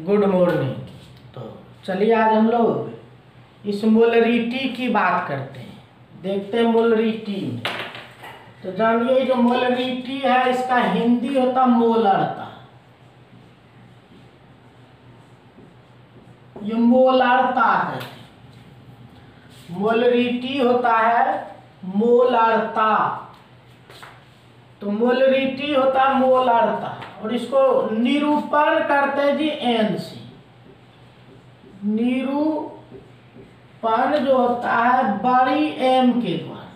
Good morning. तो चलिए आज हम लोग इस मोलरिटी की बात करते हैं, देखते हैं मोलरिटी में। तो जानिए जो मोलरिटी है इसका हिंदी होता मोलरता। ये मोलरता कहते हैं, मोलरिटी होता है मोलरता। तो मोलरिटी होता है मोलरता और इसको निरूपण करते हैं जी एन से। निरूपण जो होता है बड़ी एम के द्वारा,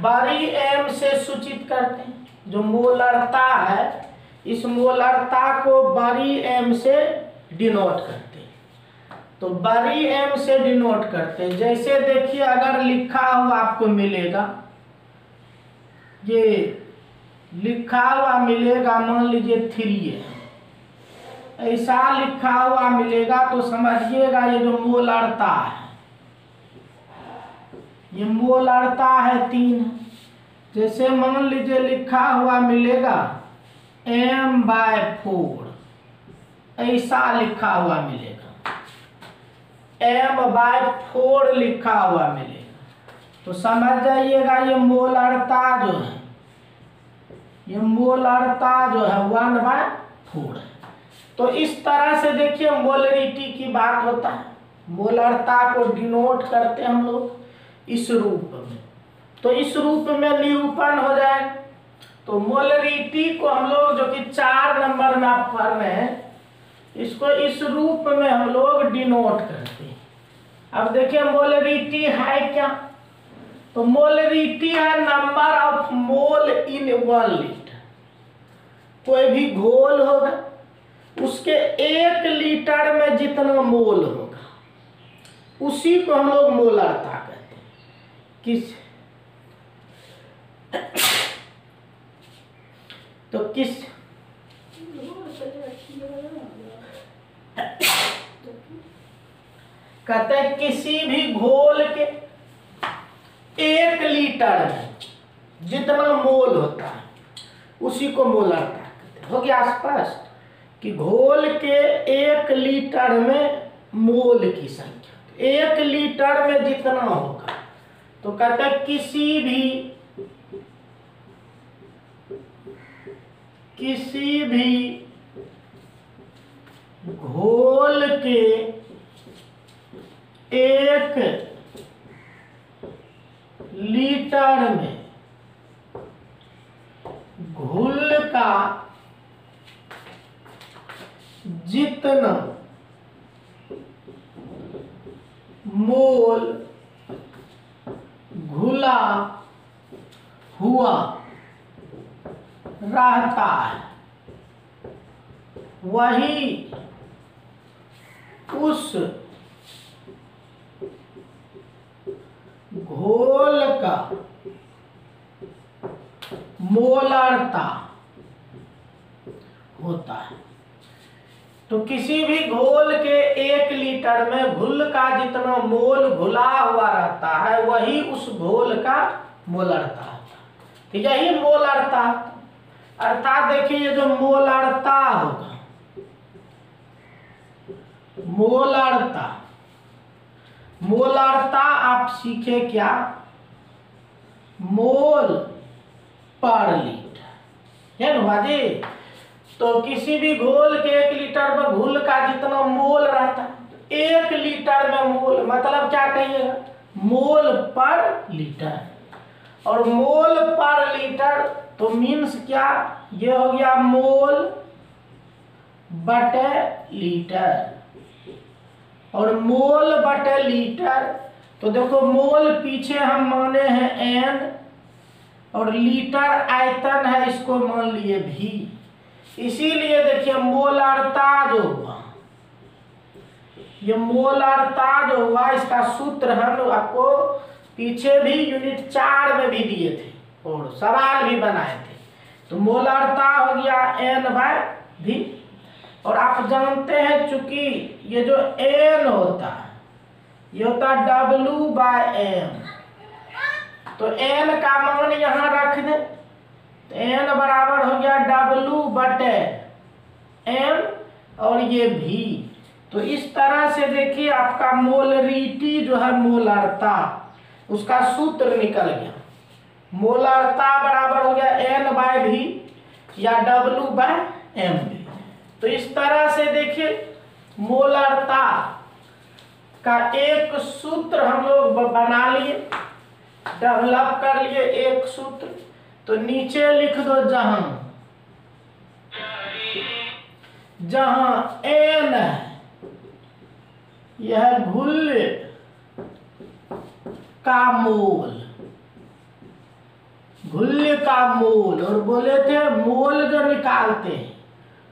बड़ी एम से सूचित करते हैं। जो मोलरता है इस मोलरता को बड़ी एम से डिनोट करते हैं। तो बड़ी एम से डिनोट करते हैं। जैसे देखिए अगर लिखा हुआ आपको मिलेगा, ये लिखा हुआ मिलेगा, मान लीजिए 3 है, ऐसा लिखा हुआ मिलेगा तो समझिएगा ये जो मोलरता है, ये मोलरता है 3। जैसे मान लीजिए लिखा हुआ मिलेगा m/4, ऐसा लिखा हुआ मिलेगा, m/4 लिखा हुआ मिलेगा, तो समझ जाइएगा ये मोलरता जो है, ये मोलरता जो है 1/4 है। तो इस तरह से देखिए मोलरिटी की बात होता है। मोलरता को डिनोट करते हैं हम लोग इस रूप में। तो इस रूप में निरूपण हो जाए। तो मोलरिटी को हम लोग जो कि 4 नंबर में आप पढ़ रहे हैं, इसको इस रूप में हम लोग डिनोट करते हैं। अब देखिए मोलरिटी है क्या? तो मोलरिटी है number of mole in 1 litre. कोई भी घोल होगा उसके 1 लीटर में जितना मोल होगा उसी को हम लोग मोलरता कहते हैं। किस तो किस कहते हैं किसी भी घोल के 1 लीटर में जितना मोल होता है उसी को मोलरता कहते हैं। हो गया स्पष्ट कि घोल के 1 लीटर में मोल की संख्या, 1 लीटर में जितना होगा, तो कहते हैं किसी भी घोल के 1 लीटर में घुल का जितना मोल घुला हुआ रहता है वही उस घोल का मोलरता होता है। तो किसी भी घोल के 1 लीटर में घुल का जितना मोल घुला हुआ रहता है वही उस घोल का मोलरता होता है। तो यही मोलरता, अर्थात देखिए ये जो मोलरता होगा, मोलरता आप सीखे क्या? मोल पर लीटर है ना जी। तो किसी भी घोल के 1 लीटर में घुल का जितना मोल रहता है, 1 लीटर में मोल मतलब क्या कहिएगा? मोल पर लीटर। और मोल पर लीटर तो मीन्स क्या? ये हो गया मोल बटे लीटर। और मोल बटे लीटर तो देखो मोल पीछे हम माने हैं n और लीटर आयतन है, इसको मान लिए v। इसीलिए देखिए मोलरता जो हुआ, ये मोलरता जो हुआ इसका सूत्र हम आपको पीछे भी यूनिट 4 में भी दिए थे और सवाल भी बनाए थे। तो मोलरता हो गया n/v। और आप जानते हैं चूंकि ये जो n होता है ये होता है W/m। तो n का मान यहाँ रख दें तो n बराबर हो गया W/m और ये भी। तो इस तरह से देखिए आपका मोलरिटी जो है, मोलरता, उसका सूत्र निकल गया। मोलरता बराबर हो गया N/V या W/mV। तो इस तरह से देखिए मोलरता का एक सूत्र हम लोग बना लिए, डेवलप कर लिए एक सूत्र। तो नीचे लिख दो जहां N है, यह घुल्य का मोल, घुल्य का मोल। और बोले थे मोल जो निकालते हैं,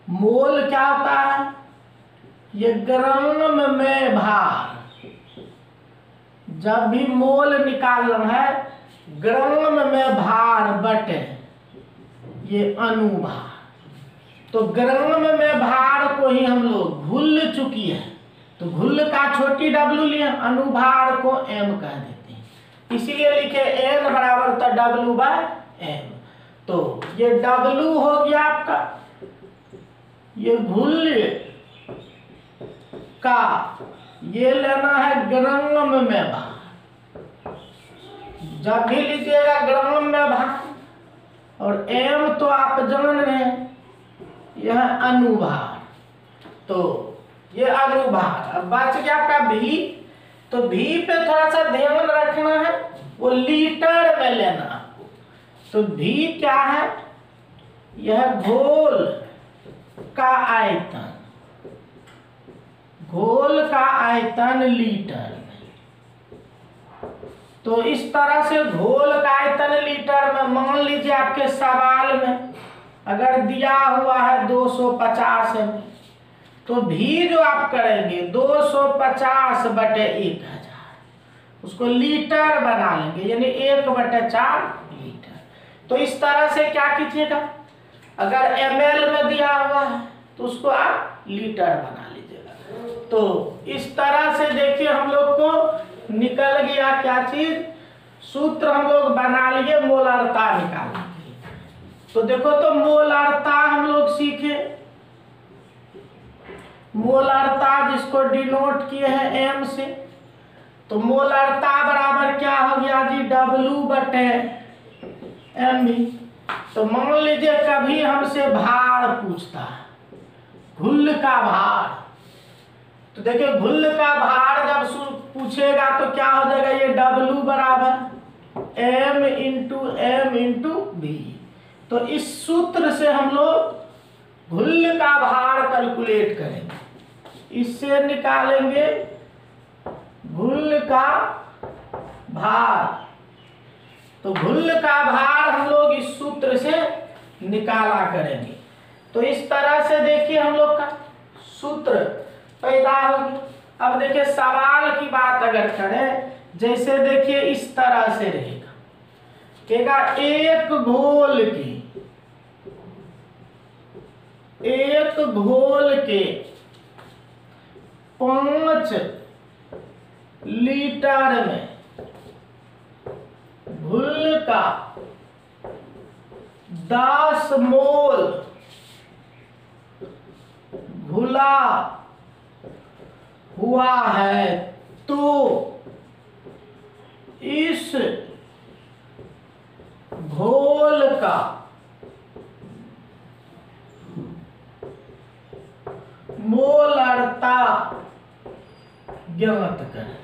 मोल क्या होता है, ये ग्राम में भार। जब भी मोल निकालना है, ग्राम में भार बटे ये अनुभार। तो ग्राम में भार को ही हम लोग घुल चुकी है, तो घुल का छोटी w लिए, अनुभार को m कह देते हैं, इसीलिए लिखे n बराबर था W/m। तो ये w हो गया आपका, ये घुल्य का, ये लेना है ग्राम में भार। जब भी लीजिएगा ग्राम में भार, और m तो आप जान रहे हैं, यह अनुभार। तो ये अनुभार। अब बच गया आपका v। तो v पे थोड़ा सा ध्यान रखना है, वो लीटर में लेना आपको। तो v क्या है, यह घोल का आयतन, घोल का आयतन लीटर में। तो इस तरह से घोल का आयतन लीटर में, मान लीजिए आपके सवाल में अगर दिया हुआ है 250 ml, तो भी जो आप करेंगे 250/1000, उसको लीटर बना लेंगे, यानी 1/4 लीटर। तो इस तरह से क्या कीजिएगा, अगर ml में दिया हुआ है तो उसको आप लीटर बना लीजिएगा। तो इस तरह से देखिए हम लोग को निकल गया क्या चीज, सूत्र हम लोग बना लिए मोलरता निकालने के लिए। तो देखो, तो मोलरता हम लोग सीखे, मोलरता जिसको डिनोट किए हैं m से। तो मोलरता बराबर क्या हो गया जी, W/mV। तो मान लीजिए कभी हमसे भार पूछता है, घुल्य का भार। तो देखिए घुल्य का भार जब पूछेगा तो क्या हो जाएगा, ये W बराबर M/V। तो इस सूत्र से हम लोग घुल्य का भार कैलकुलेट करेंगे, इससे निकालेंगे घुल्य का भार। तो घुल्य का भार हम लोग इस सूत्र से निकाला करेंगे। तो इस तरह से देखिए हम लोग का सूत्र पैदा होगी। अब देखिए सवाल की बात अगर करें, जैसे देखिए इस तरह से रहेगा, कहेगा एक घोल के 5 लीटर में घुल्य का 10 मोल घुला हुआ है, तो इस घोल का मोलरता ज्ञात करें।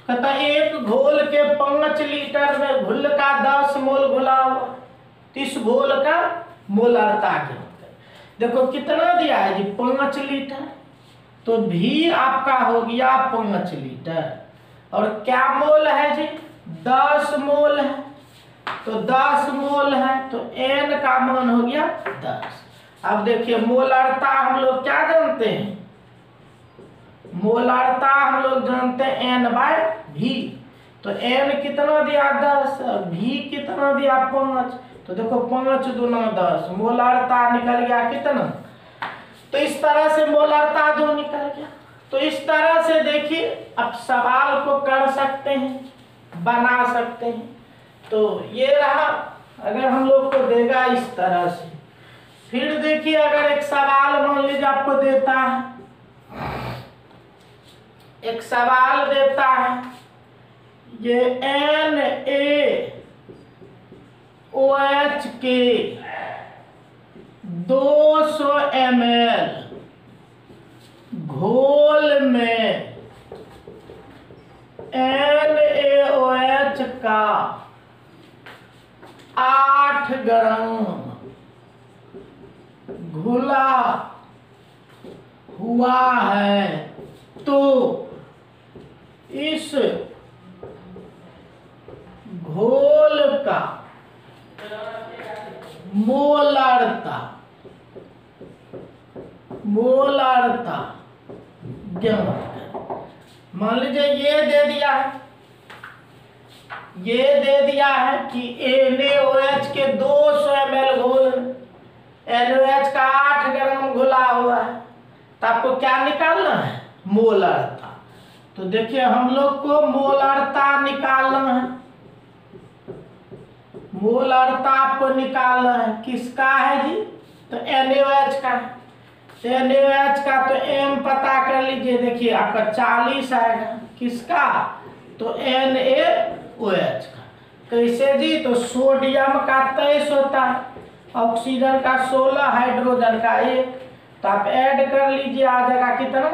कहता एक घोल के 5 लीटर में घुल्य का 10 मोल घुला हुआ, तो इस घोल का मोलरता ज्ञात करें। देखो कितना दिया है जी, 5 लीटर। तो भी आपका हो गया 5 लीटर, और क्या मोल है जी, 10 मोल है। तो 10 मोल है, तो n का मान हो गया 10। अब देखिए मोलरता हम लोग क्या जानते हैं, मोलरता हम लोग जानते हैं N/V। तो n कितना दिया 10, v कितना दिया 5। तो देखो 5 दूना 10, मोलरता निकल गया कितना। तो इस तरह से मोलरता 2 निकल गया। तो इस तरह से देखिए अब सवाल को कर सकते हैं, बना सकते हैं। तो ये रहा, अगर हम लोग को देगा इस तरह से, फिर देखिए अगर एक सवाल मान लीजिए आपको देता है, एक सवाल देता है ये NaOH के 200 ml घोल में NaOH का 8 ग्राम घुला हुआ है, तो इस घोल का मोलारता ज्ञात करें। मान लीजिए ये दे दिया है, ये दे दिया है कि NaOH के 200 ml घोल में NaOH का 8 ग्राम घुला हुआ है, तो आपको क्या निकालना है? मोलारता। तो देखिए हम लोग को मोलारता निकालना है, मोलारता आपको निकालना है। किसका है जी? तो NaOH का है। तो NaOH का तो M पता कर लीजिए, देखिए आपका 40 आएगा। किसका? तो NaOH का। कैसे जी? तो सोडियम का 23 होता है, ऑक्सीजन का 16, हाइड्रोजन का 1, तो आप ऐड कर लीजिए, आ जाएगा कितना?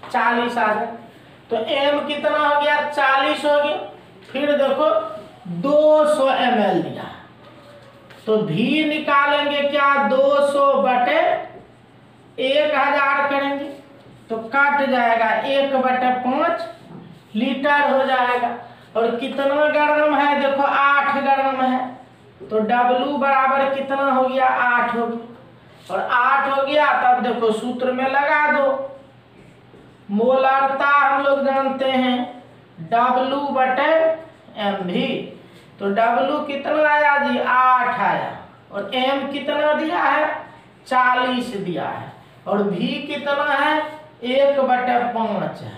40 आ जाएगा। तो M कितना हो गया? 40 हो गया। फिर देखो 200 ml दिया है, तो V निकालेंगे क्या? 200 बटे 1000 करेंगे तो कट जाएगा, 1/5 लीटर हो जाएगा। और कितना ग्राम है? देखो 8 ग्राम है, तो W बराबर कितना हो गया? 8 हो गया। और 8 हो गया तब देखो सूत्र में लगा दो, मोलारता हम लोग जानते हैं W/mv। तो W कितना आया जी? 8 आया। और M कितना दिया है? 40 दिया है। और V कितना है? 1/5 है,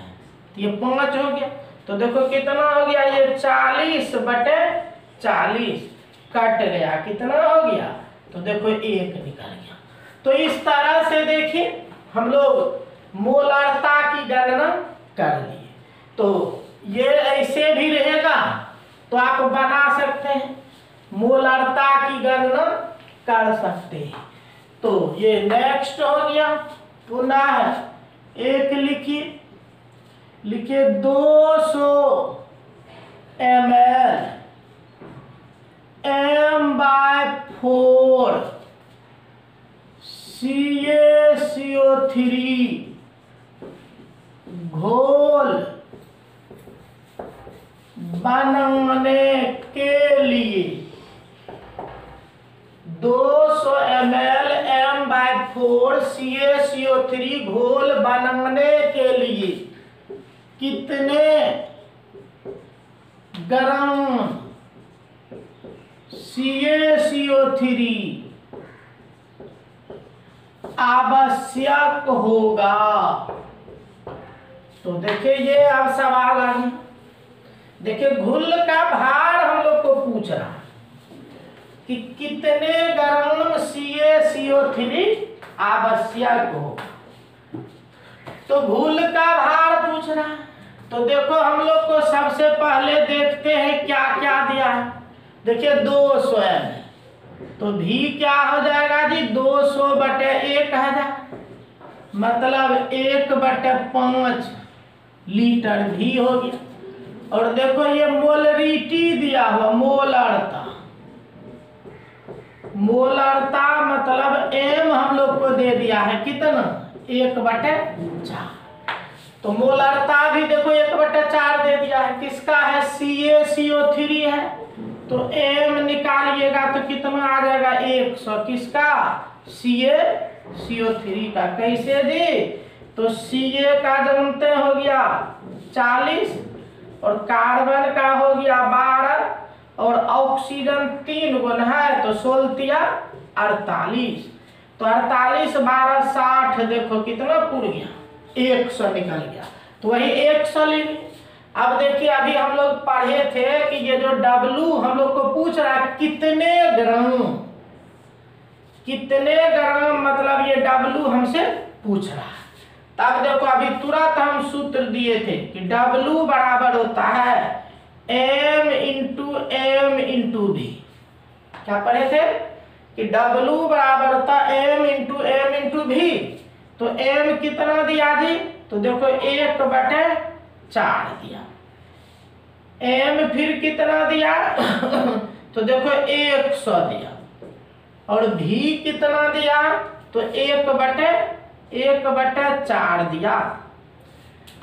ये 5 हो गया। तो देखो कितना हो गया? ये 40/40 कट गया, कितना हो गया? तो देखो 1 निकल गया। तो इस तरह से देखिए हम लोग मोलारता की गणना कर लिए। तो ये ऐसे भी रहेगा तो आप बना सकते हैं, मोलारता की गणना कर सकते हैं। तो ये नेक्स्ट हो गया। पुनः एक लिखिए 200 ml M/4 CaCO3 घोल बनाने के लिए 200 ml M/4 CaCO3 घोल बनाने के लिए कितने ग्राम CaCO3 आवश्यक होगा? तो देखिए ये अब सवाल आ गया। देखिए घुल का भार हम लोग को पूछ रहा है कि कितने ग्राम CaCO3 आवश्यक होगा। तो घुल का भार पूछ रहा है, तो देखो हम लोग को सबसे पहले देखते हैं क्या क्या दिया है। देखिए 200 ml, तो V क्या हो जाएगा जी? 200/1000, मतलब 1/5 लीटर V हो गया। और देखो ये मोलरिटी दिया हुआ, मोलारता मतलब M हम लोग को दे दिया है कितना? 1/4। तो मोलारता भी देखो 1/4 दे दिया है। किसका है? CaCO3 है, तो M निकालिएगा तो कितना आ जाएगा? 100। किसका? CaCO3 का। कैसे जी? तो Ca का जानते हो गया 40, और कार्बन का हो गया 12, और ऑक्सीजन 3 गुण है, तो 16 48। तो 48 12 60, देखो कितना पुर गया? 100 निकल गया। तो वही 100 ले ली। अब देखिए अभी हम लोग पढ़े थे कि ये जो W हम लोग को पूछ रहा है कितने कितने ग्राम, मतलब ये W हमसे पूछ रहा है। तब देखो अभी तुरंत हम सूत्र दिए थे कि W बराबर होता है m इंटू v। क्या पढ़े थे कि W बराबर होता है m इंटू v। तो m कितना दिया जी, तो देखो 1/4 दिया। m फिर कितना दिया तो देखो 100 दिया। और v कितना दिया, तो 1/4 दिया।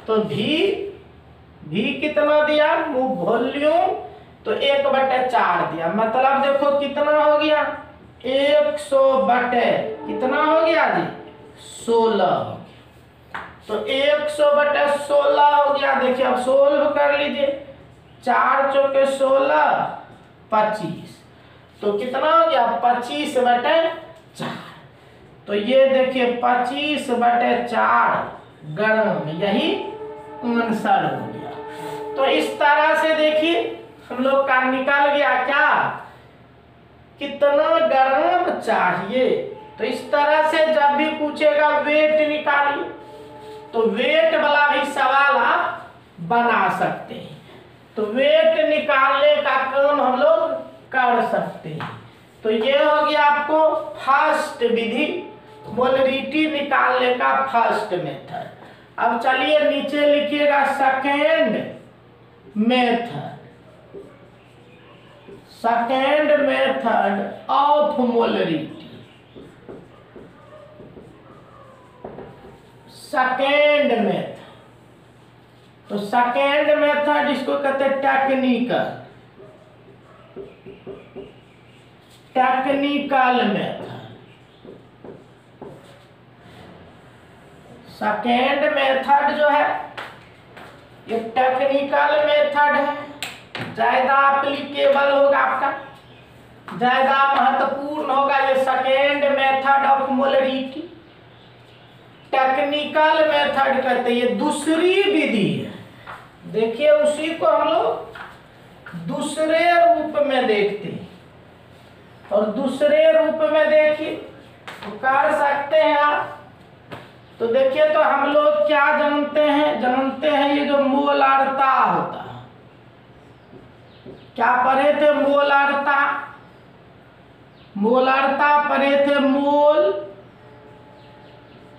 तो v कितना दिया, वॉल्यूम, तो 1/4 दिया। मतलब देखो कितना हो गया, 100 कितना हो गया जी, 16 हो गया। तो 100/16 हो गया। देखिए अब सोल्व कर लीजिए, 4 चौके 16, 25। तो कितना हो गया, 25/4। तो ये देखिए 25/4 ग्राम, यही आंसर हो गया। तो इस तरह से देखिए हम लोग का निकल गया क्या, कितना ग्राम चाहिए। तो इस तरह से जब भी पूछेगा वेट निकालिए, तो वेट वाला भी सवाल आप बना सकते हैं। तो वेट निकालने का काम हम लोग कर सकते हैं। तो ये हो गया आपको फर्स्ट विधि, मोलरिटी निकालने का फर्स्ट मेथड। अब चलिए नीचे लिखिएगा second method. Second method of molarity. Second method, तो सेकेंड मेथड इसको कहते हैं टेक्निकल मेथड। सेकेंड मेथड जो है ये टेक्निकल मेथड है, ज्यादा एप्लीकेबल होगा, आपका ज्यादा महत्वपूर्ण होगा ये second method of molarity. Technical method कहते हैं, ये दूसरी विधि है। देखिए उसी को हम लोग दूसरे रूप में देखते हैं, और दूसरे रूप में देखिए तो कर सकते हैं आप। तो देखिए तो हम लोग क्या जानते हैं ये जो मोलारता होता है, क्या पढ़े थे, मोलारता पढ़े थे, मोल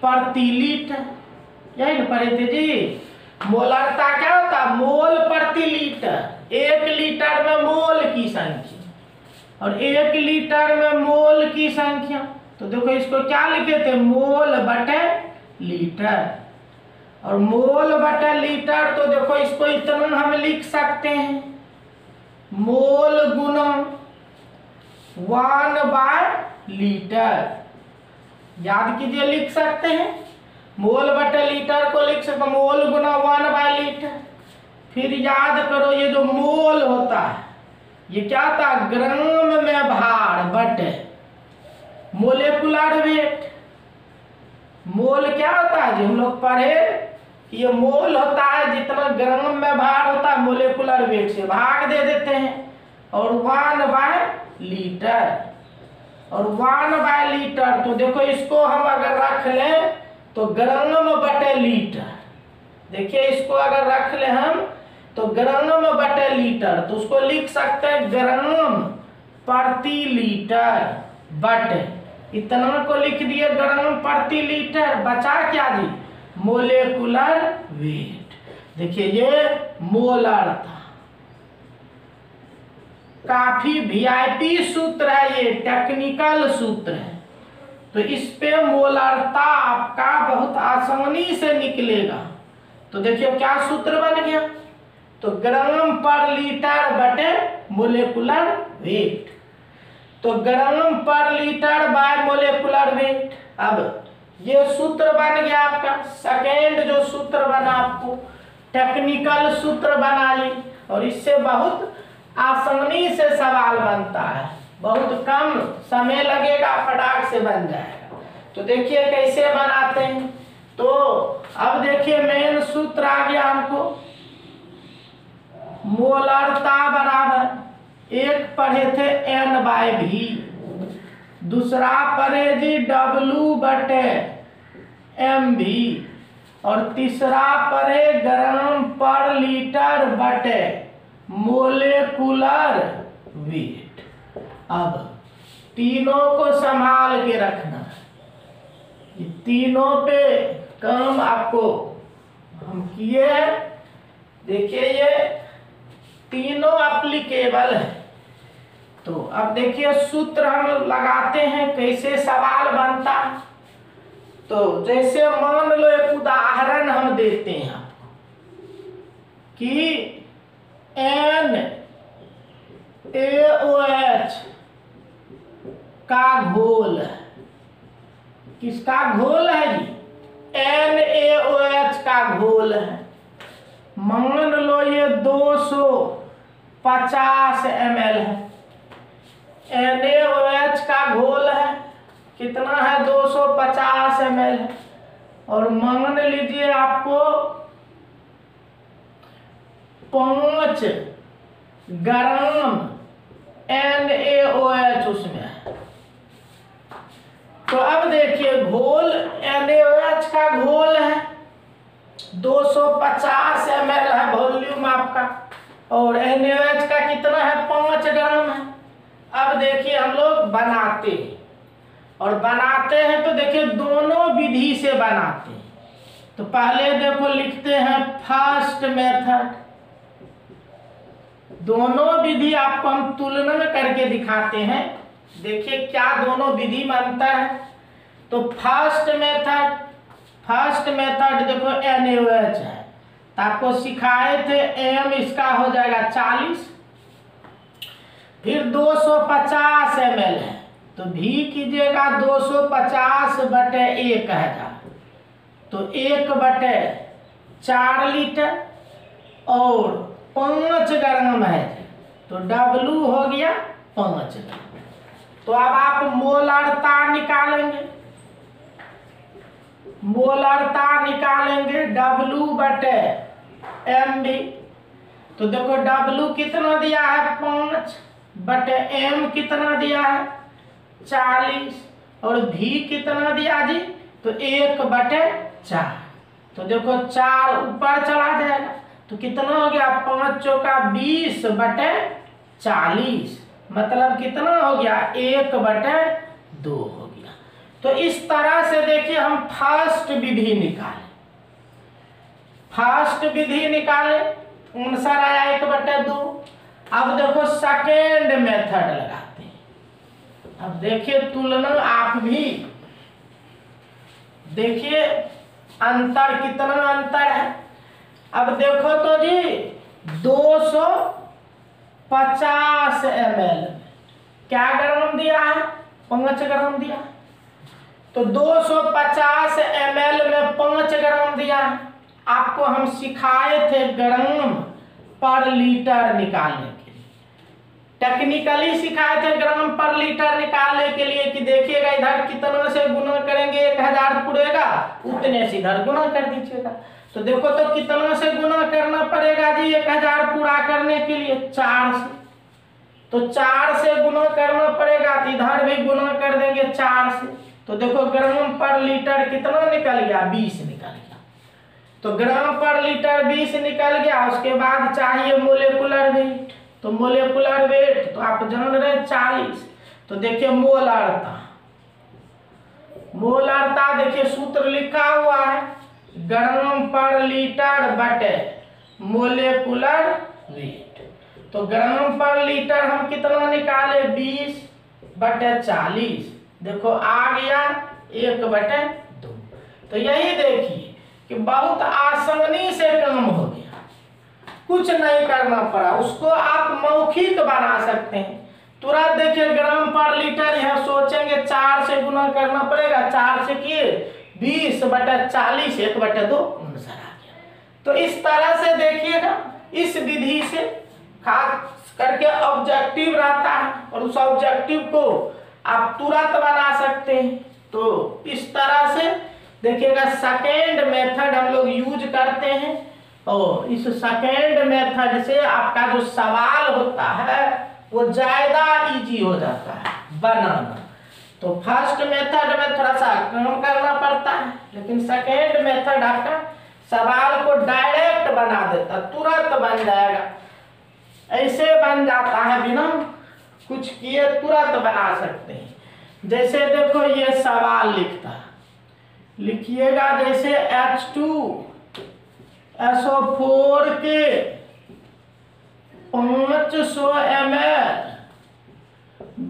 प्रति लीटर, यही ना पढ़े थे जी। मोलारता क्या होता है, मोल प्रति लीटर। 1 लीटर में मोल की संख्या, और 1 लीटर में मोल की संख्या। तो देखो इसको क्या लिखे थे, मोल बटे लीटर। और मोल बटे लीटर, तो देखो इसको इतना हम लिख सकते हैं, मोल गुना 1/लीटर। याद कीजिए, लिख सकते हैं मोल बटे लीटर को लिख सकते, मोल गुना 1/लीटर। फिर याद करो ये जो मोल होता है ये क्या था, ग्राम में भार बटे मोलेकुलर वेट। मोल क्या होता है जो हम लोग पढ़े, ये मोल होता है जितना ग्राम में भार होता है, मोलेकुलर वेट से भाग दे देते हैं, और 1/लीटर। और 1/लीटर, तो देखो इसको हम अगर रख लें तो ग्राम बटे लीटर। देखिए इसको अगर रख लें हम तो ग्राम बटे लीटर, तो उसको लिख सकते हैं ग्राम प्रति लीटर बटे, इतना को लिख दिए ग्राम प्रति लीटर। बचा क्या जी, मोलेकुलर वेट। देखिए ये मोलारता काफी वीआईपी सूत्र है, ये टेक्निकल सूत्र है। तो इस पे मोलारता आपका बहुत आसानी से निकलेगा। तो देखिए क्या सूत्र बन गया, तो ग्राम पर लीटर बटे मोलेकुलर वेट। तो ग्राम पर लीटर बाय मोलेकुलर वेट। अब ये सूत्र बन गया आपका सेकेंड जो सूत्र बना, आपको टेक्निकल सूत्र बनाइए, और इससे बहुत आसानी से सवाल बनता है, बहुत कम समय लगेगा, फटाक से बन जाएगा। तो देखिए कैसे बनाते हैं। तो अब देखिए मेन सूत्र आ गया हमको, मोलारता बराबर, एक पढ़े थे N/V, दूसरा परे जी W/MV, और तीसरा परे ग्राम पर लीटर बटे मोलेकुलर वेट। अब तीनों को संभाल के रखना, ये तीनों पे काम आपको हम किए हैं। देखिए ये तीनों एप्लीकेबल है। तो अब देखिए सूत्र हम लगाते हैं, कैसे सवाल बनता है। तो जैसे मान लो एक उदाहरण हम देते हैं आपको कि NaOH का घोल है। किसका घोल है जी? NaOH का घोल है। मान लो ये 250 ml है। NaOH का घोल है, कितना है? 250 ml है। और मान लीजिए आपको 5 ग्राम NaOH उसमें है। तो अब देखिए घोल NaOH का घोल है, 250 ml है वॉल्यूम आपका, और NaOH का कितना है? 5 ग्राम है। अब देखिए हम लोग बनाते हैं, और बनाते हैं तो देखिए दोनों विधि से बनाते हैं। तो पहले देखो लिखते हैं फर्स्ट मेथड। दोनों विधि आपको हम तुलना करके दिखाते हैं, देखिए क्या दोनों विधि में अंतर है। तो फर्स्ट मेथड देखो NaOH है, तो आपको सिखाए थे m इसका हो जाएगा 40, फिर 250 ml है, तो भी कीजिएगा 250/1000, तो 1/4 लीटर, और 5 ग्राम है, तो W हो गया 5 ग्राम। तो अब आप मोलरता निकालेंगे, W/MV। तो देखो W कितना दिया है? 5/M कितना दिया है? 40, और V कितना दिया जी? तो 1/4। तो देखो 4 ऊपर चला जाएगा, तो कितना हो गया? 5 चौका 20/40, मतलब कितना हो गया? 1/2 हो गया। तो इस तरह से देखिए हम फर्स्ट विधि निकाले, आंसर आया 1/2। अब देखो सेकेंड मेथड लगाते हैं। अब देखिए तुलना, आप भी देखिए अंतर, कितना अंतर है। अब देखो तो जी 250 ml क्या ग्राम दिया है? 5 ग्राम दिया। तो 250 ml में 5 ग्राम दिया है। आपको हम सिखाए थे ग्राम पर लीटर निकालने के लिए, टेक्निकली सिखाए थे ग्राम पर लीटर निकालने के लिए कि देखिएगा इधर कितना से गुना करेंगे, 1000 पुड़ेगा, उतने से इधर गुना कर दीजिएगा। तो देखो तो कितना से गुना करना पड़ेगा जी 1000 पूरा करने के लिए? 4 से। तो 4 से गुना करना पड़ेगा, तो इधर भी गुना कर देंगे 4 से। तो देखो ग्राम पर लीटर कितना निकल गया? 20 निकल गया। तो ग्राम पर लीटर 20 निकल गया। उसके बाद चाहिए मोलेकुलर वेट, तो मोलेकुलर वेट तो आप जान रहे हैं 40। तो देखिए मोलरता देखिए सूत्र लिखा हुआ है, ग्राम पर लीटर बटे मोलेकुलर वेट। तो ग्राम पर लीटर हम कितना निकाले? 20/40, देखो आ गया 1/2। तो यही देखिए कि बहुत आसानी से काम हो गया, कुछ नहीं करना पड़ा। उसको आप मौखिक बना सकते हैं तुरंत। देखिए ग्राम पर लीटर, यह सोचेंगे 4 से गुना करना पड़ेगा, 4 से किए 20/40, 1/2 आंसर आ गया। तो इस तरह से देखिएगा, इस विधि से खास करके ऑब्जेक्टिव रहता है, और उस ऑब्जेक्टिव को आप तुरंत बना सकते हैं। तो इस तरह से देखिएगा सेकेंड मेथड हम लोग यूज करते हैं, और इस सेकेंड मेथड से आपका जो सवाल होता है वो ज्यादा इजी हो जाता है बनाना। तो फर्स्ट मेथड में थोड़ा सा काम करना पड़ता है, लेकिन सेकेंड मेथड आपका सवाल को डायरेक्ट बना देता, तुरंत बन जाएगा। ऐसे बन जाता है, बिना कुछ किए तुरंत बना सकते हैं। जैसे देखो ये सवाल लिखता, लिखिएगा जैसे H2SO4 के 500 ml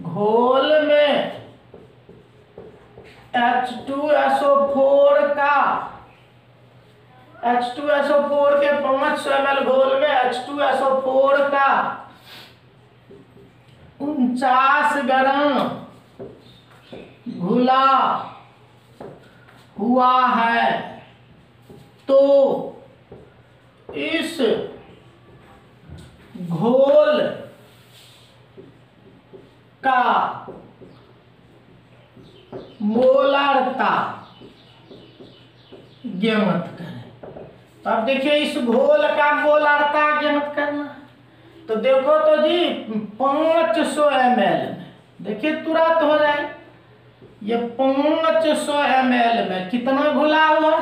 घोल में H2SO4 के 500 ml घोल में H2SO4 का 49 ग्राम घुला हुआ है, तो इस घोल का मोलारता ज्ञात करें। तो अब देखिए इस घोल का मोलारता ज्ञात करना, तो देखो तो जी 500 ml में, देखिए तुरंत हो जाए। ये 500 ml में कितना घुला हुआ,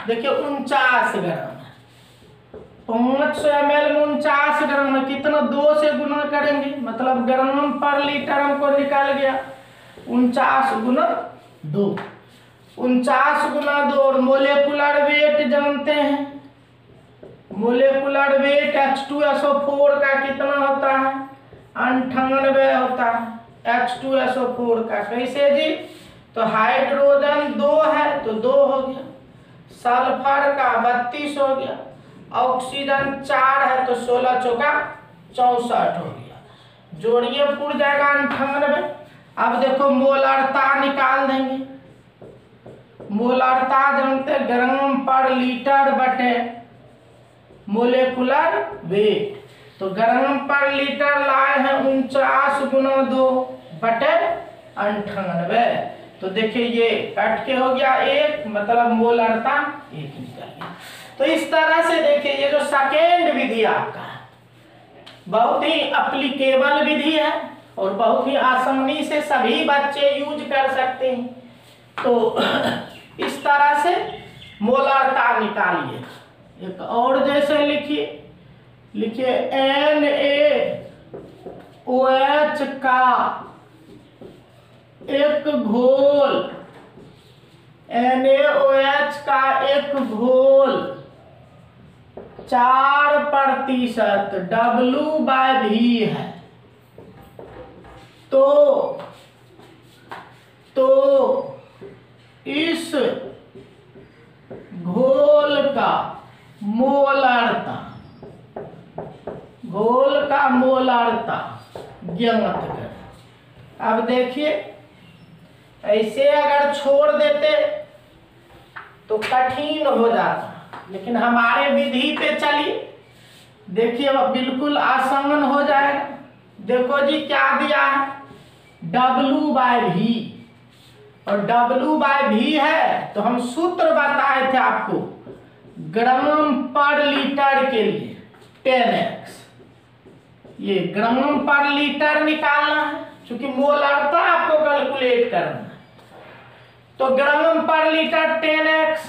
देखिए 49 ग्राम। 500 ml में 49 ग्राम में कितना, 2 से गुना करेंगे, मतलब ग्राम पर लीटर हमको निकल गया 49 गुना 2। 49 गुना 2 और मोलेकुलर वेट जानते हैं, मोलेकुलर वेट H2SO4 का कितना होता है, 98 होता है H2SO4 का। कैसे जी, तो हाइड्रोजन 2 है तो 2 हो गया, सल्फर का 32 हो गया, ऑक्सीजन 4 है तो 16 चौका 64 हो गया, जोड़िए पुर जाएगा 98। अब देखो मोलारता निकाल देंगे, मोलारता जानते ग्राम पर लीटर बटे मोलेकुलर वेट, तो ग्राम पर लीटर लाए हैं 49 गुना 2 बटे 98। तो देखिए ये कट के हो गया 1, मतलब मोलारता 1 निकल गया। तो इस तरह से देखिए ये जो सेकेंड विधि आपका है, बहुत ही एप्लीकेबल विधि है और बहुत ही आसानी से सभी बच्चे यूज कर सकते हैं। तो इस तरह से मोलारता निकालिए। एक और जैसे लिखिए NaOH का एक घोल, NaOH का एक घोल 4% W/V है, तो इस घोल का मोलारता ज्ञात करें। अब देखिए ऐसे अगर छोड़ देते तो कठिन हो जाता, लेकिन हमारे विधि पे चलिए, देखिए अब बिल्कुल आसान हो जाएगा। देखो जी क्या दिया है, W/V, और W/V है तो हम सूत्र बताए थे आपको ग्राम पर लीटर के लिए 10x, ये ग्राम पर लीटर निकालना है, क्योंकि मोलारता आपको कैलकुलेट करना है। तो ग्राम पर लीटर 10x,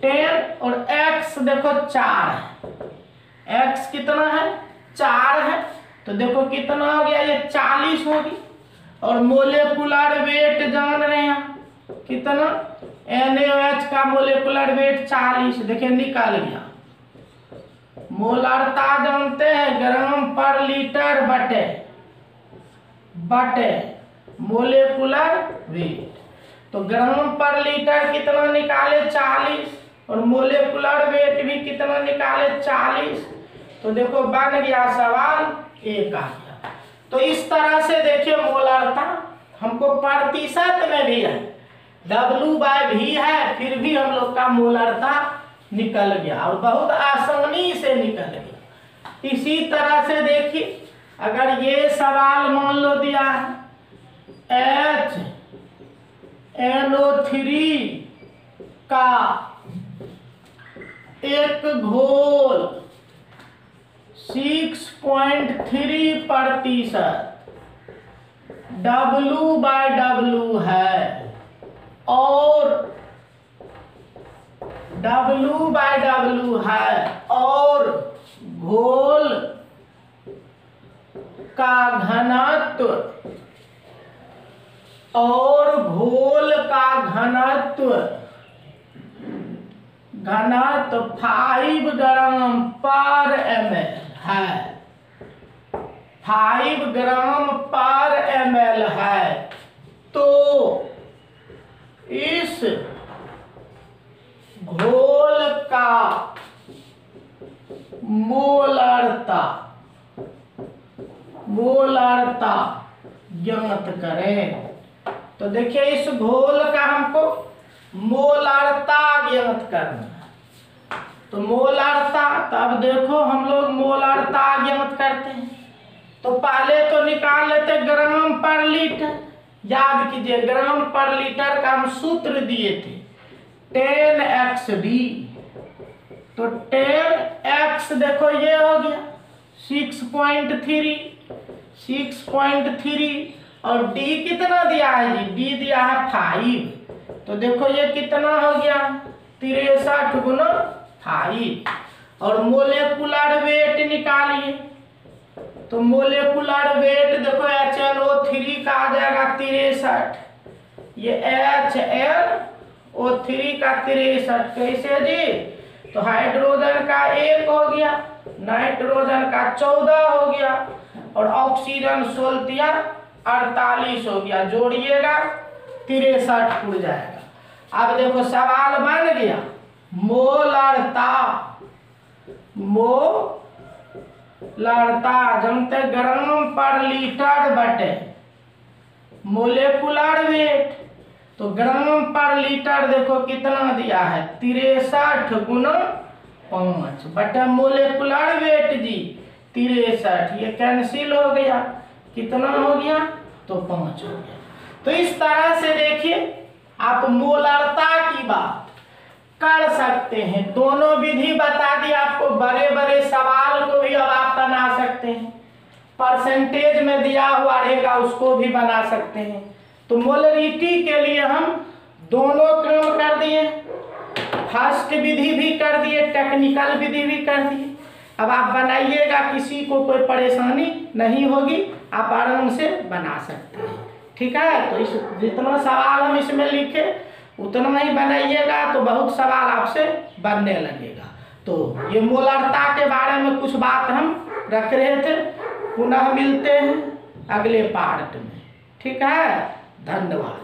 10 और x देखो 4 है, x कितना है 4 है, तो देखो कितना हो गया, ये 40 होगी। और मोलेकुलर वेट जान रहे हैं कितना, NaOH का मोलेकुलर वेट 40, देखिए निकल गया। मोलारता जानते हैं ग्राम पर लीटर बटे मोलेकुलर वेट, तो ग्राम पर लीटर कितना निकाले 40, और मोलेकुलर वेट भी कितना निकाले 40, तो देखो बन गया सवाल 1 आ गया। तो इस तरह से देखिए मोलारता हमको प्रतिशत में भी है, W/V है, फिर भी हम लोग का मोलारता निकल गया और बहुत आसानी से निकल गया। इसी तरह से देखिए अगर ये सवाल मान लो दिया है HNO3 का एक घोल 6.3% W/W है और W/W है और घोल का घनत्व घनत्व 5 ग्राम पर ml है, 5 ग्राम पर ml है। तो इस घोल का मोलारता ज्ञात करें। तो देखिए इस घोल का हमको मोलारता ज्ञात करना है। तो मोलारता, तो अब देखो हम लोग मोलारता ज्ञात करते हैं। तो पहले तो निकाल लेते ग्राम पर लीटर। याद कीजिए ग्राम पर लीटर का हम सूत्र दिए थे 10xD। तो 10x देखो ये हो गया 6.3 और D कितना दिया है जी? D दिया है 5। तो देखो ये कितना हो गया 63 गुना 5। और मोलेकुलर वेट निकालिए। तो मोलेकुलर वेट देखो HNO3 का आ जाएगा 63, ये HNO3 का 63 कैसे जी? तो हाइड्रोजन का 1 हो गया, नाइट्रोजन का 14 हो गया और ऑक्सीजन 16 48 हो गया। जोड़िएगा 63 उड़ जाएगा। अब देखो सवाल बन गया मोलारता जानते ग्राम पर लीटर बटे मोलेकुलर वेट। तो ग्राम पर लीटर देखो कितना दिया है 63 गुना 5 बटे मोलेकुलर वेट जी 63। ये कैंसिल हो गया, कितना हो गया? तो 5 हो गया। तो इस तरह से देखिए आप मोलारता की बात कर सकते हैं। दोनों विधि बता दी आपको। बड़े बड़े सवाल को भी अब आप बना सकते हैं, परसेंटेज में दिया हुआ रहेगा उसको भी बना सकते हैं। तो मोलरिटी के लिए हम दोनों काम कर दिए, फर्स्ट विधि भी कर दिए, टेक्निकल विधि भी कर दिए। अब आप बनाइएगा, किसी को कोई परेशानी नहीं होगी, आप आराम से बना सकते हैं। ठीक है, तो इस जितना सवाल हम इसमें लिखे उतना ही बनाइएगा तो बहुत सवाल आपसे बनने लगेगा। तो ये मोलारता के बारे में कुछ बात हम रख रहे थे। पुनः मिलते हैं अगले पार्ट में। ठीक है, धन्यवाद।